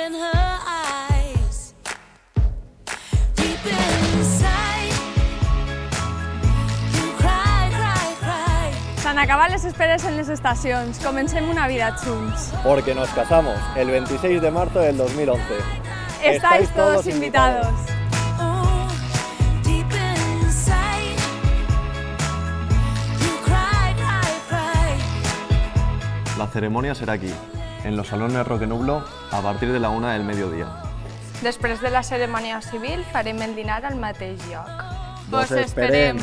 in her eyes. Deep inside, you cry, cry, cry. S'han acabat les esperes en les estacions. Comencem una vida junts. Porque nos casamos el 26 de marzo del 2011. Estáis todos invitados. Oh, deep inside, you cry, cry, cry. La ceremonia será aquí, en los salones Roque Nublo, a partir de la 1 del mediodía. Després de la cerimònia civil farem el dinar al mateix lloc. Vos esperem!